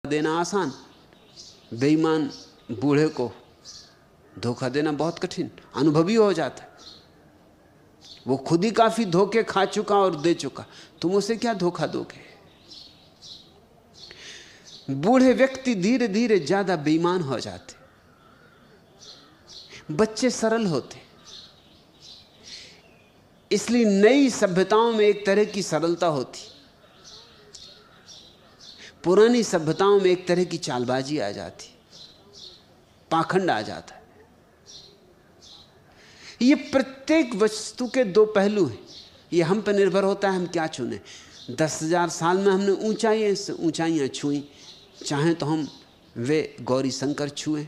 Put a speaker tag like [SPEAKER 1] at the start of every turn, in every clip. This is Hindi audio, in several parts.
[SPEAKER 1] देना आसान, बेईमान बूढ़े को धोखा देना बहुत कठिन। अनुभवी हो जाता है, वो खुद ही काफी धोखे खा चुका और दे चुका, तुम उसे क्या धोखा दोगे। बूढ़े व्यक्ति धीरे धीरे ज्यादा बेईमान हो जाते, बच्चे सरल होते। इसलिए नई सभ्यताओं में एक तरह की सरलता होती, पुरानी सभ्यताओं में एक तरह की चालबाजी आ जाती, पाखंड आ जाता है। ये प्रत्येक वस्तु के दो पहलू हैं, ये हम पर निर्भर होता है हम क्या चुने। 10,000 साल में हमने ऊंचाइयां से ऊंचाइयां छुई, चाहें तो हम वे गौरी शंकर छुएं,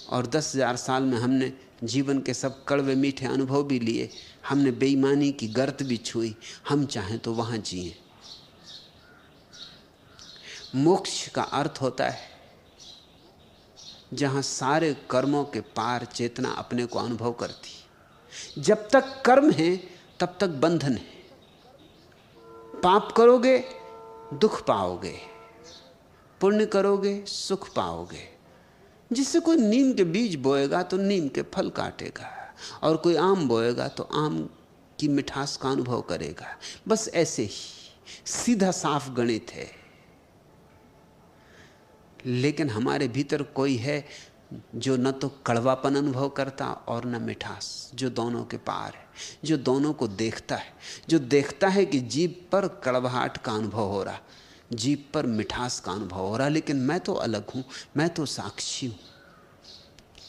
[SPEAKER 1] और 10,000 साल में हमने जीवन के सब कड़वे मीठे अनुभव भी लिए, हमने बेईमानी की गर्त भी छुई, हम चाहें तो वहां जिए। मोक्ष का अर्थ होता है जहां सारे कर्मों के पार चेतना अपने को अनुभव करती। जब तक कर्म है तब तक बंधन है, पाप करोगे दुख पाओगे, पुण्य करोगे सुख पाओगे। जिससे कोई नीम के बीज बोएगा तो नीम के फल काटेगा, और कोई आम बोएगा तो आम की मिठास का अनुभव करेगा। बस ऐसे ही सीधा साफ गणित है। लेकिन हमारे भीतर कोई है जो न तो कड़वापन अनुभव करता और न मिठास, जो दोनों के पार है, जो दोनों को देखता है, जो देखता है कि जीभ पर कड़वाहट का अनुभव हो रहा, जीभ पर मिठास का अनुभव हो रहा, लेकिन मैं तो अलग हूं, मैं तो साक्षी हूं।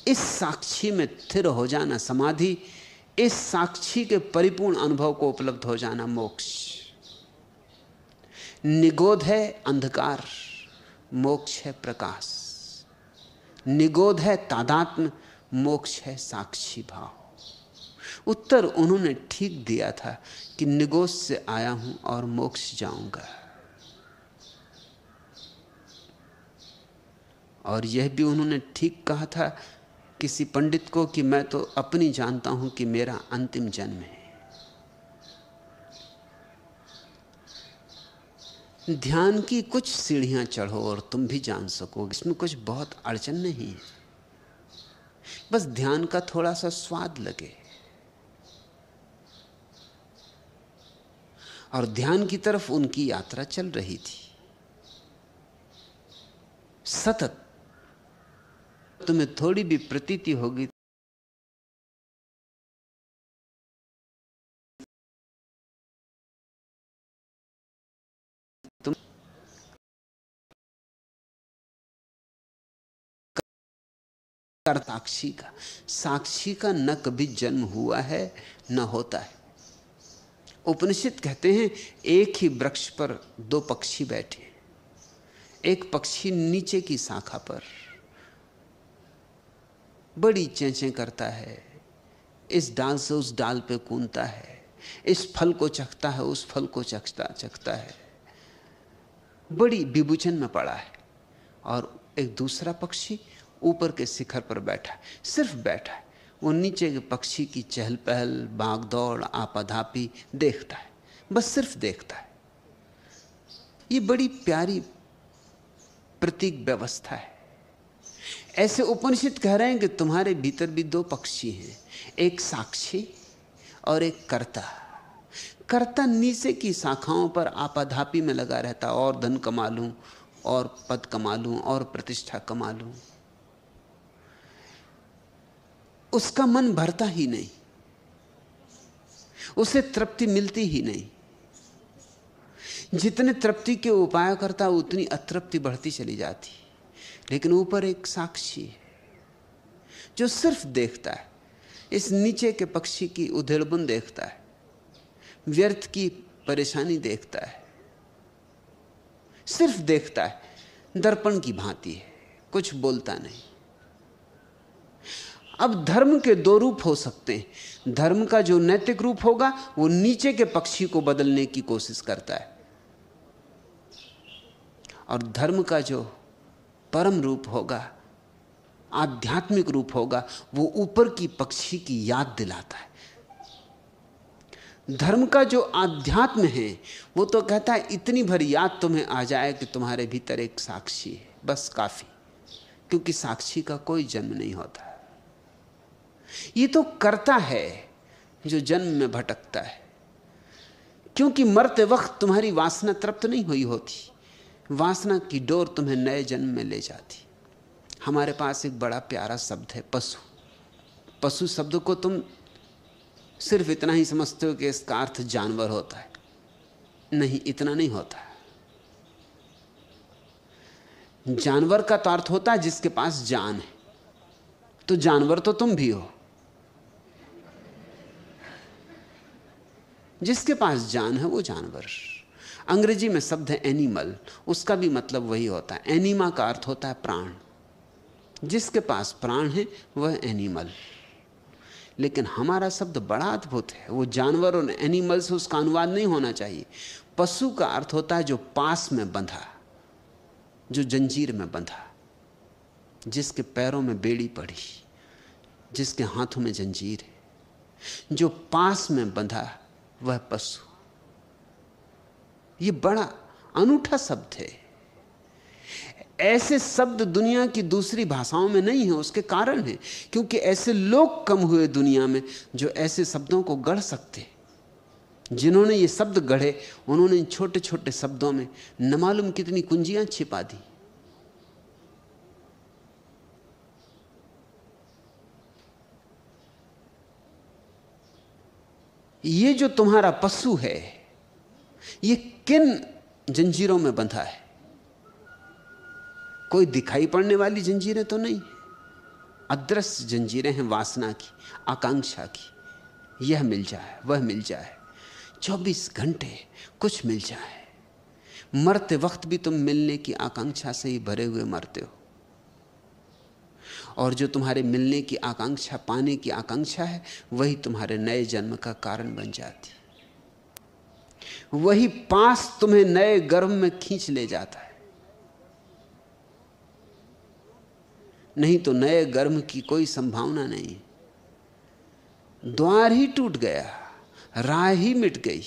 [SPEAKER 1] इस साक्षी में स्थिर हो जाना समाधि, इस साक्षी के परिपूर्ण अनुभव को उपलब्ध हो जाना मोक्ष। निगोध है अंधकार, मोक्ष है प्रकाश। निगोध है तादात्म्य, मोक्ष है साक्षी भाव। उत्तर उन्होंने ठीक दिया था कि निगोध से आया हूं और मोक्ष जाऊंगा। और यह भी उन्होंने ठीक कहा था किसी पंडित को कि मैं तो अपनी जानता हूं कि मेरा अंतिम जन्म है। ध्यान की कुछ सीढ़ियां चढ़ो और तुम भी जान सको, इसमें कुछ बहुत अड़चन नहीं है, बस ध्यान का थोड़ा सा स्वाद लगे। और ध्यान की तरफ उनकी यात्रा चल रही थी सतत। तुम्हें थोड़ी भी प्रतीति होगी तुम साक्षी का न कभी जन्म हुआ है न होता है। उपनिषद कहते हैं एक ही वृक्ष पर दो पक्षी बैठे, एक पक्षी नीचे की शाखा पर बड़ी चेंचें करता है, इस डाल से उस डाल पे कूदता है, इस फल को चखता है उस फल को चखता है, बड़ी विभूचन में पड़ा है। और एक दूसरा पक्षी ऊपर के शिखर पर बैठा है, सिर्फ बैठा है, वो नीचे के पक्षी की चहल पहल, भागदौड़, आपाधापी देखता है, बस सिर्फ देखता है। ये बड़ी प्यारी प्रतीक व्यवस्था है। ऐसे उपनिषद कह रहे हैं कि तुम्हारे भीतर भी दो पक्षी हैं, एक साक्षी और एक कर्ता। कर्ता नीचे की शाखाओं पर आपाधापी में लगा रहता, और धन कमा लूं, और पद कमा लूं, और प्रतिष्ठा कमा लूं। उसका मन भरता ही नहीं, उसे तृप्ति मिलती ही नहीं। जितने तृप्ति के उपाय करता उतनी अतृप्ति बढ़ती चली जाती। लेकिन ऊपर एक साक्षी है जो सिर्फ देखता है, इस नीचे के पक्षी की उधेड़बुन देखता है, व्यर्थ की परेशानी देखता है, सिर्फ देखता है, दर्पण की भांति है, कुछ बोलता नहीं। अब धर्म के दो रूप हो सकते हैं। धर्म का जो नैतिक रूप होगा वो नीचे के पक्षी को बदलने की कोशिश करता है, और धर्म का जो परम रूप होगा, आध्यात्मिक रूप होगा, वो ऊपर की पक्षी की याद दिलाता है। धर्म का जो आध्यात्म है वो तो कहता है इतनी भर याद तुम्हें आ जाए कि तुम्हारे भीतर एक साक्षी है, बस काफी, क्योंकि साक्षी का कोई जन्म नहीं होता। ये तो करता है जो जन्म में भटकता है, क्योंकि मरते वक्त तुम्हारी वासना तृप्त नहीं हुई होती। वासना की डोर तुम्हें नए जन्म में ले जाती। हमारे पास एक बड़ा प्यारा शब्द है, पशु। पशु शब्द को तुम सिर्फ इतना ही समझते हो कि इसका अर्थ जानवर होता है। नहीं, इतना नहीं होता। जानवर का तो अर्थ होता है जिसके पास जान है। तो जानवर तो तुम भी हो। जिसके पास जान है वो जानवर। अंग्रेजी में शब्द है एनिमल, उसका भी मतलब वही होता है। एनिमा का अर्थ होता है प्राण। जिसके पास प्राण है वह एनिमल। लेकिन हमारा शब्द बड़ा अद्भुत है। वो जानवर और एनिमल से उसका अनुवाद नहीं होना चाहिए। पशु का अर्थ होता है जो पास में बंधा, जो जंजीर में बंधा, जिसके पैरों में बेड़ी पड़ी, जिसके हाथों में जंजीर है, जो पास में बंधा, वह पशु। यह बड़ा अनूठा शब्द है। ऐसे शब्द दुनिया की दूसरी भाषाओं में नहीं है। उसके कारण है क्योंकि ऐसे लोग कम हुए दुनिया में जो ऐसे शब्दों को गढ़ सकते। जिन्होंने ये शब्द गढ़े, उन्होंने इन छोटे छोटे शब्दों में न मालूम कितनी कुंजियां छिपा दी। ये जो तुम्हारा पशु है, ये किन जंजीरों में बंधा है? कोई दिखाई पड़ने वाली जंजीरें तो नहीं, अदृश्य जंजीरें हैं वासना की, आकांक्षा की। यह मिल जाए, वह मिल जाए, 24 घंटे कुछ मिल जाए। मरते वक्त भी तुम मिलने की आकांक्षा से ही भरे हुए मरते हो। और जो तुम्हारे मिलने की आकांक्षा, पाने की आकांक्षा है, वही तुम्हारे नए जन्म का कारण बन जाती। वही पास तुम्हें नए गर्भ में खींच ले जाता है। नहीं तो नए गर्भ की कोई संभावना नहीं। द्वार ही टूट गया, राह ही मिट गई।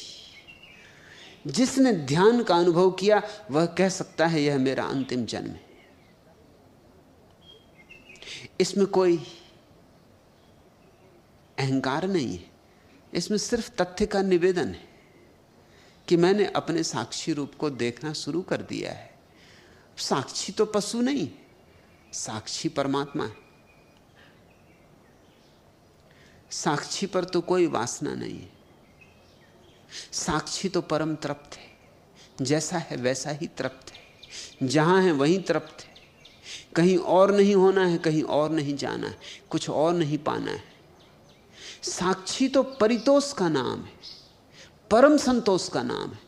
[SPEAKER 1] जिसने ध्यान का अनुभव किया वह कह सकता है यह मेरा अंतिम जन्म है। इसमें कोई अहंकार नहीं है, इसमें सिर्फ तथ्य का निवेदन है कि मैंने अपने साक्षी रूप को देखना शुरू कर दिया है। साक्षी तो पशु नहीं, साक्षी परमात्मा है। साक्षी पर तो कोई वासना नहीं है। साक्षी तो परम तृप्त है, जैसा है वैसा ही तृप्त है, जहां है वहीं तृप्त है। कहीं और नहीं होना है, कहीं और नहीं जाना है, कुछ और नहीं पाना है। साक्षी तो परितोष का नाम है, परम संतोष का नाम है,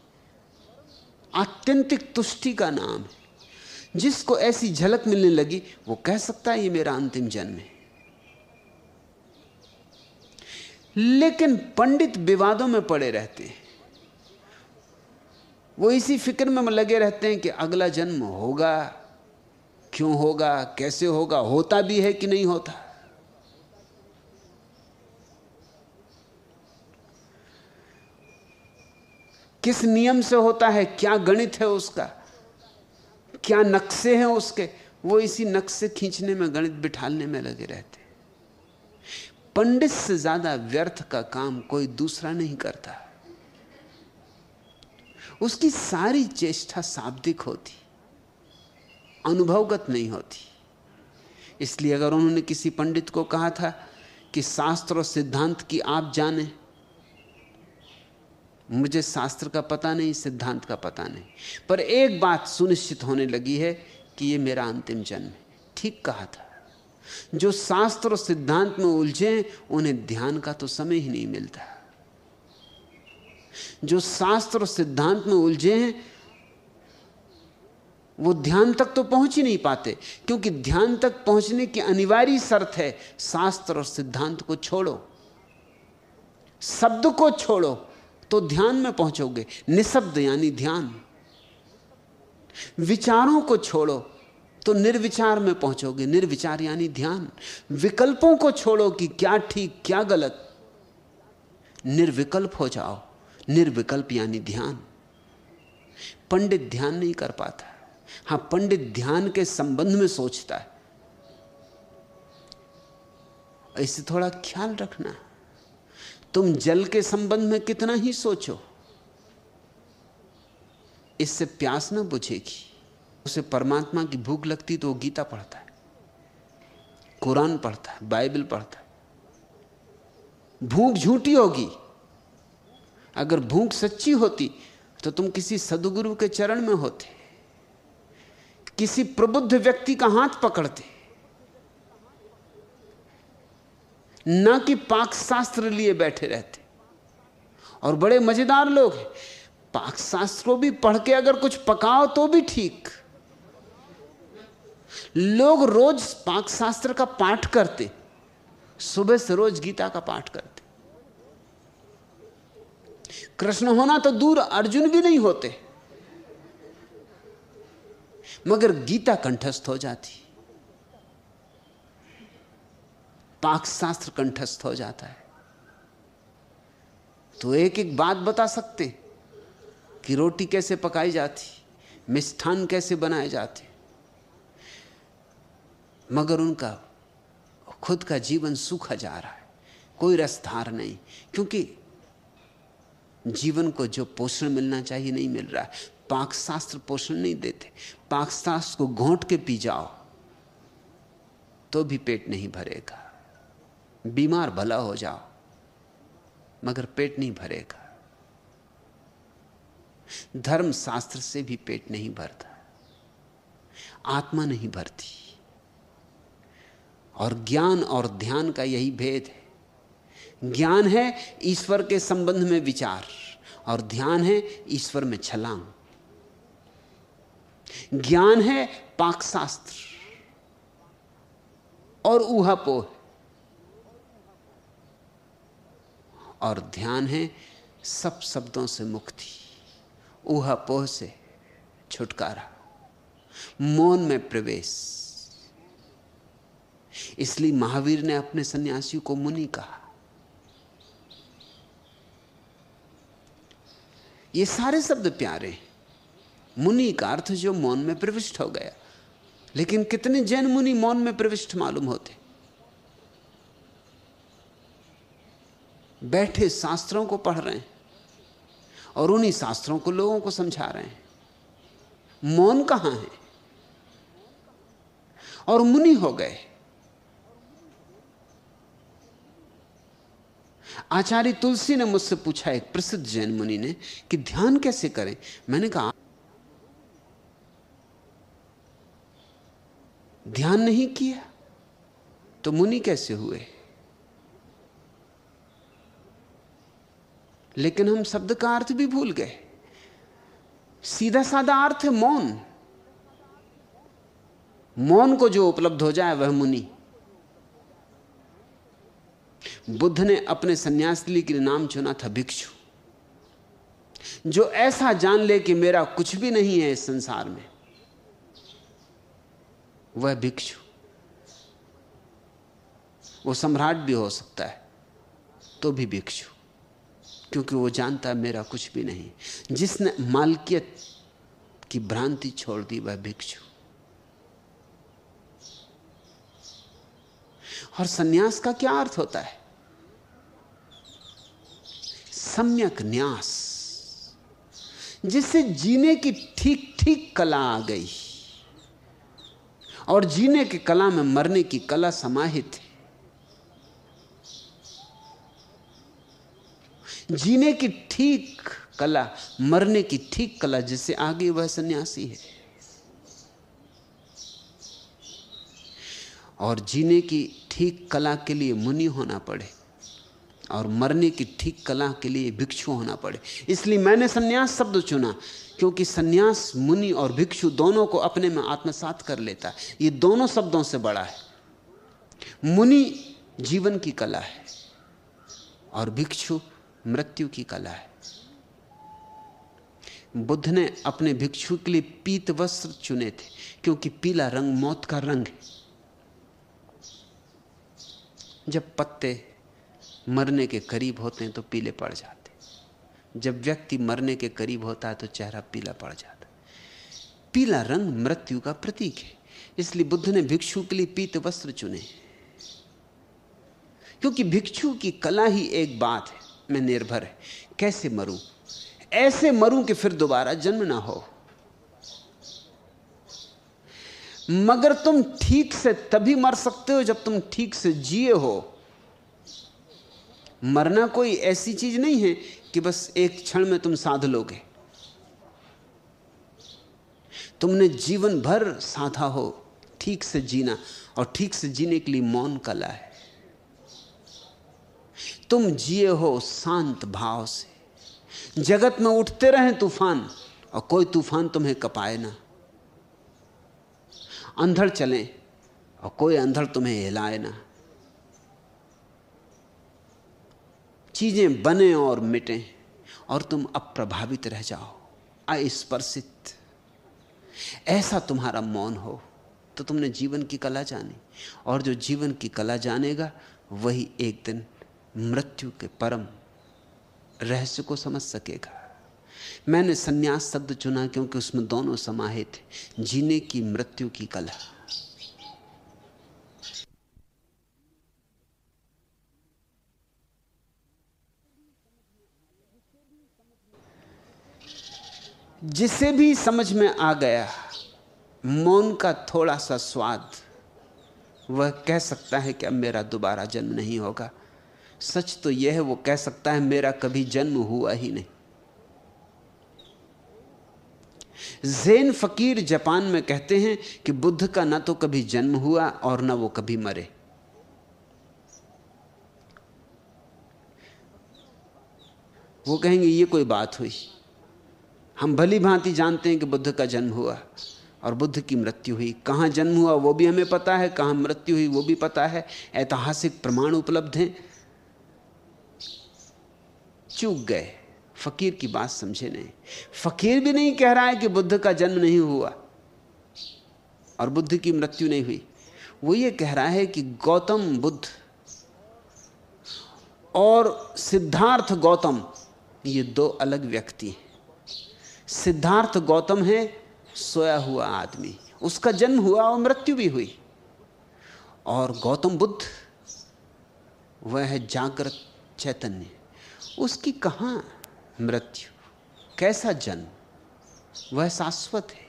[SPEAKER 1] आत्यंतिक तुष्टि का नाम है। जिसको ऐसी झलक मिलने लगी वो कह सकता है ये मेरा अंतिम जन्म है। लेकिन पंडित विवादों में पड़े रहते हैं। वो इसी फिक्र में लगे रहते हैं कि अगला जन्म होगा, क्यों होगा, कैसे होगा, होता भी है कि नहीं होता। किस नियम से होता है, क्या गणित है उसका, क्या नक्शे हैं उसके। वो इसी नक्शे खींचने में, गणित बिठालने में लगे रहते हैं। पंडित से ज्यादा व्यर्थ का काम कोई दूसरा नहीं करता। उसकी सारी चेष्टा शाब्दिक होती, अनुभवगत नहीं होती। इसलिए अगर उन्होंने किसी पंडित को कहा था कि शास्त्र और सिद्धांत की आप जाने, मुझे शास्त्र का पता नहीं, सिद्धांत का पता नहीं, पर एक बात सुनिश्चित होने लगी है कि यह मेरा अंतिम जन्म है, ठीक कहा था। जो शास्त्र और सिद्धांत में उलझे उन्हें ध्यान का तो समय ही नहीं मिलता। जो शास्त्र और सिद्धांत में उलझे हैं वो ध्यान तक तो पहुंच ही नहीं पाते, क्योंकि ध्यान तक पहुंचने की अनिवार्य शर्त है शास्त्र और सिद्धांत को छोड़ो, शब्द को छोड़ो तो ध्यान में पहुंचोगे। निशब्द यानी ध्यान। विचारों को छोड़ो तो निर्विचार में पहुंचोगे, निर्विचार यानी ध्यान। विकल्पों को छोड़ो कि क्या ठीक क्या गलत, निर्विकल्प हो जाओ, निर्विकल्प यानी ध्यान। पंडित ध्यान नहीं कर पाता, हां, पंडित ध्यान के संबंध में सोचता है, इसे थोड़ा ख्याल रखना। तुम जल के संबंध में कितना ही सोचो, इससे प्यास ना बुझेगी। उसे परमात्मा की भूख लगती तो वो गीता पढ़ता है, कुरान पढ़ता है, बाइबल पढ़ता है। भूख झूठी होगी। अगर भूख सच्ची होती तो तुम किसी सद्गुरु के चरण में होते, किसी प्रबुद्ध व्यक्ति का हाथ पकड़ते, ना कि पाक शास्त्र लिए बैठे रहते। और बड़े मजेदार लोग हैं, पाक शास्त्र को भी पढ़ के अगर कुछ पकाओ तो भी ठीक। लोग रोज पाक शास्त्र का पाठ करते, सुबह से रोज गीता का पाठ करते। कृष्ण होना तो दूर, अर्जुन भी नहीं होते, मगर गीता कंठस्थ हो जाती, पाक शास्त्र कंठस्थ हो जाता है। तो एक एक बात बता सकते कि रोटी कैसे पकाई जाती, मिष्ठान कैसे बनाए जाते, मगर उनका खुद का जीवन सूखा जा रहा है, कोई रसधार नहीं, क्योंकि जीवन को जो पोषण मिलना चाहिए नहीं मिल रहा है। पाक शास्त्र पोषण नहीं देते। पाक शास्त्र को घोंट के पी जाओ तो भी पेट नहीं भरेगा, बीमार भला हो जाओ मगर पेट नहीं भरेगा। धर्म शास्त्र से भी पेट नहीं भरता, आत्मा नहीं भरती। और ज्ञान और ध्यान का यही भेद है। ज्ञान है ईश्वर के संबंध में विचार, और ध्यान है ईश्वर में छलांग। ज्ञान है पाकशास्त्र और ऊहापोह, और ध्यान है सब शब्दों से मुक्ति, ऊहापोह से छुटकारा, मौन में प्रवेश। इसलिए महावीर ने अपने सन्यासियों को मुनि कहा। ये सारे शब्द प्यारे हैं। मुनि का अर्थ जो मौन में प्रविष्ट हो गया। लेकिन कितने जैन मुनि मौन में प्रविष्ट मालूम होते, बैठे शास्त्रों को पढ़ रहे हैं और उन्हीं शास्त्रों को लोगों को समझा रहे हैं। मौन कहां है? और मुनि हो गए। आचार्य तुलसी ने मुझसे पूछा, एक प्रसिद्ध जैन मुनि ने, कि ध्यान कैसे करें। मैंने कहा ध्यान नहीं किया तो मुनि कैसे हुए? लेकिन हम शब्द का अर्थ भी भूल गए। सीधा साधा अर्थ है मौन। मौन को जो उपलब्ध हो जाए वह मुनि। बुद्ध ने अपने सन्यास के लिए नाम चुना था भिक्षु। जो ऐसा जान ले कि मेरा कुछ भी नहीं है इस संसार में, वह भिक्षु। वो सम्राट भी हो सकता है तो भी भिक्षु, क्योंकि वो जानता है मेरा कुछ भी नहीं। जिसने मालकियत की भ्रांति छोड़ दी वह भिक्षु। और सन्यास का क्या अर्थ होता है? सम्यक न्यास, जिससे जीने की ठीक ठीक कला आ गई, और जीने की कला में मरने की कला समाहित है। जीने की ठीक कला, मरने की ठीक कला जिससे आ गई वह सन्यासी है। और जीने की ठीक कला के लिए मुनि होना पड़े और मरने की ठीक कला के लिए भिक्षु होना पड़े। इसलिए मैंने सन्यास शब्द चुना, क्योंकि सन्यास मुनि और भिक्षु दोनों को अपने में आत्मसात कर लेता है। ये दोनों शब्दों से बड़ा है। मुनि जीवन की कला है और भिक्षु मृत्यु की कला है। बुद्ध ने अपने भिक्षु के लिए पीत वस्त्र चुने थे, क्योंकि पीला रंग मौत का रंग है। जब पत्ते मरने के करीब होते हैं तो पीले पड़ जाते, जब व्यक्ति मरने के करीब होता है तो चेहरा पीला पड़ जाता है। पीला रंग मृत्यु का प्रतीक है, इसलिए बुद्ध ने भिक्षु के लिए पीत वस्त्र चुने, क्योंकि भिक्षु की कला ही एक बात है में निर्भर है, कैसे मरूं, ऐसे मरूं कि फिर दोबारा जन्म ना हो। मगर तुम ठीक से तभी मर सकते हो जब तुम ठीक से जिए हो। मरना कोई ऐसी चीज नहीं है कि बस एक क्षण में तुम साध लोगे। तुमने जीवन भर साधा हो ठीक से जीना, और ठीक से जीने के लिए मौन कला है। तुम जिए हो शांत भाव से। जगत में उठते रहे तूफान और कोई तूफान तुम्हें कपाए ना। अंधड़ चले और कोई अंधड़ तुम्हें हिलाए ना। चीजें बने और मिटें और तुम अप्रभावित रह जाओ, अस्पर्शित। ऐसा तुम्हारा मौन हो तो तुमने जीवन की कला जानी, और जो जीवन की कला जानेगा वही एक दिन मृत्यु के परम रहस्य को समझ सकेगा। मैंने संन्यास शब्द चुना क्योंकि उसमें दोनों समाहित है, जीने की, मृत्यु की कला। जिसे भी समझ में आ गया मौन का थोड़ा सा स्वाद, वह कह सकता है कि अब मेरा दोबारा जन्म नहीं होगा। सच तो यह है, वो कह सकता है मेरा कभी जन्म हुआ ही नहीं। ज़ेन फकीर जापान में कहते हैं कि बुद्ध का ना तो कभी जन्म हुआ और ना वो कभी मरे। वो कहेंगे ये कोई बात हुई। हम भली भांति जानते हैं कि बुद्ध का जन्म हुआ और बुद्ध की मृत्यु हुई। कहां जन्म हुआ वो भी हमें पता है, कहां मृत्यु हुई वो भी पता है, ऐतिहासिक प्रमाण उपलब्ध हैं। चूक गए, फकीर की बात समझे नहीं। फकीर भी नहीं कह रहा है कि बुद्ध का जन्म नहीं हुआ और बुद्ध की मृत्यु नहीं हुई। वो ये कह रहा है कि गौतम बुद्ध और सिद्धार्थ गौतम ये दो अलग व्यक्ति हैं। सिद्धार्थ गौतम है सोया हुआ आदमी, उसका जन्म हुआ और मृत्यु भी हुई। और गौतम बुद्ध वह है जागृत चैतन्य, उसकी कहां मृत्यु, कैसा जन्म, वह शाश्वत है।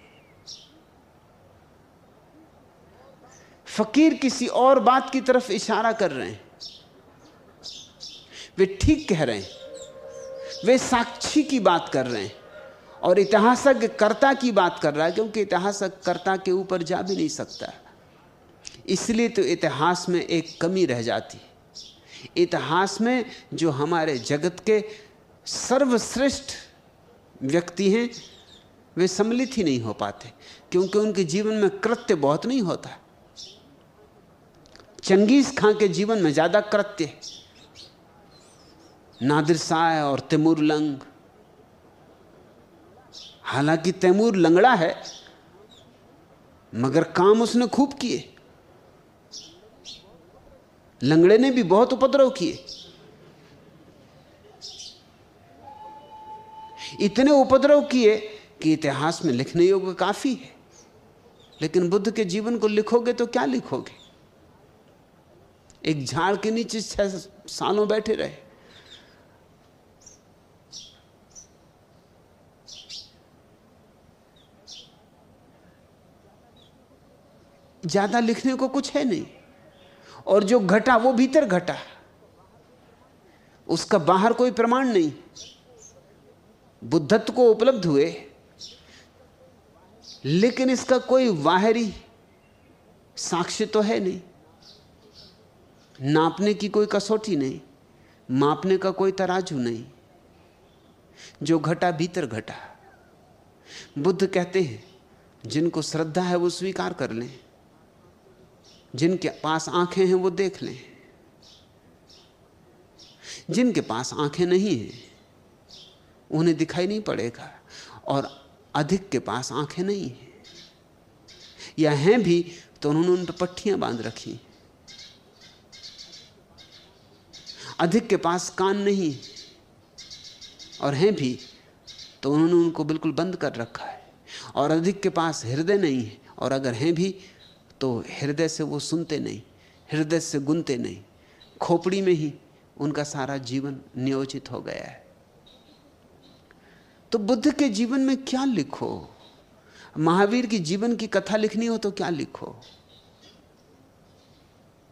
[SPEAKER 1] फकीर किसी और बात की तरफ इशारा कर रहे हैं। वे ठीक कह रहे हैं, वे साक्षी की बात कर रहे हैं और इतिहासक कर्ता की बात कर रहा है, क्योंकि इतिहासक कर्ता के ऊपर जा भी नहीं सकता। इसलिए तो इतिहास में एक कमी रह जाती। इतिहास में जो हमारे जगत के सर्वश्रेष्ठ व्यक्ति हैं वे सम्मिलित ही नहीं हो पाते, क्योंकि उनके जीवन में कृत्य बहुत नहीं होता। चंगेज खां के जीवन में ज्यादा कृत्य है, नादिर शाह और तैमूर लंग। हालांकि तैमूर लंगड़ा है मगर काम उसने खूब किए। लंगड़े ने भी बहुत उपद्रव किए, इतने उपद्रव किए कि इतिहास में लिखने योग्य काफी है। लेकिन बुद्ध के जीवन को लिखोगे तो क्या लिखोगे? एक झाड़ के नीचे 6 सालों बैठे रहे। ज्यादा लिखने को कुछ है नहीं, और जो घटा वो भीतर घटा, उसका बाहर कोई प्रमाण नहीं। बुद्धत्व को उपलब्ध हुए लेकिन इसका कोई बाहरी साक्ष्य तो है नहीं। नापने की कोई कसौटी नहीं, मापने का कोई तराजू नहीं। जो घटा भीतर घटा। बुद्ध कहते हैं जिनको श्रद्धा है वो स्वीकार कर लें, जिनके पास आंखें हैं वो देख लें। जिनके पास आंखें नहीं हैं उन्हें दिखाई नहीं पड़ेगा, और अधिक के पास आंखें नहीं हैं, या हैं भी तो उन्होंने उन पर पट्टियां बांध रखी। अधिक के पास कान नहीं और हैं भी तो उन्होंने उनको बिल्कुल बंद कर रखा है, और अधिक के पास हृदय नहीं है, और अगर हैं भी तो हृदय से वो सुनते नहीं, हृदय से गुनते नहीं, खोपड़ी में ही उनका सारा जीवन नियोजित हो गया है। तो बुद्ध के जीवन में क्या लिखो, महावीर की जीवन की कथा लिखनी हो तो क्या लिखो,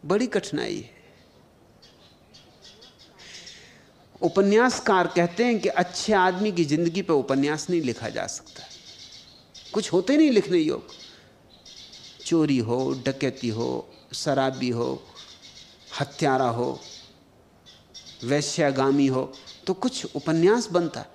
[SPEAKER 1] बड़ी कठिनाई है। उपन्यासकार कहते हैं कि अच्छे आदमी की जिंदगी पर उपन्यास नहीं लिखा जा सकता, कुछ होते नहीं लिखने योग। चोरी हो, डकैती हो, शराबी हो, हत्यारा हो, वैश्यागामी हो, तो कुछ उपन्यास बनता।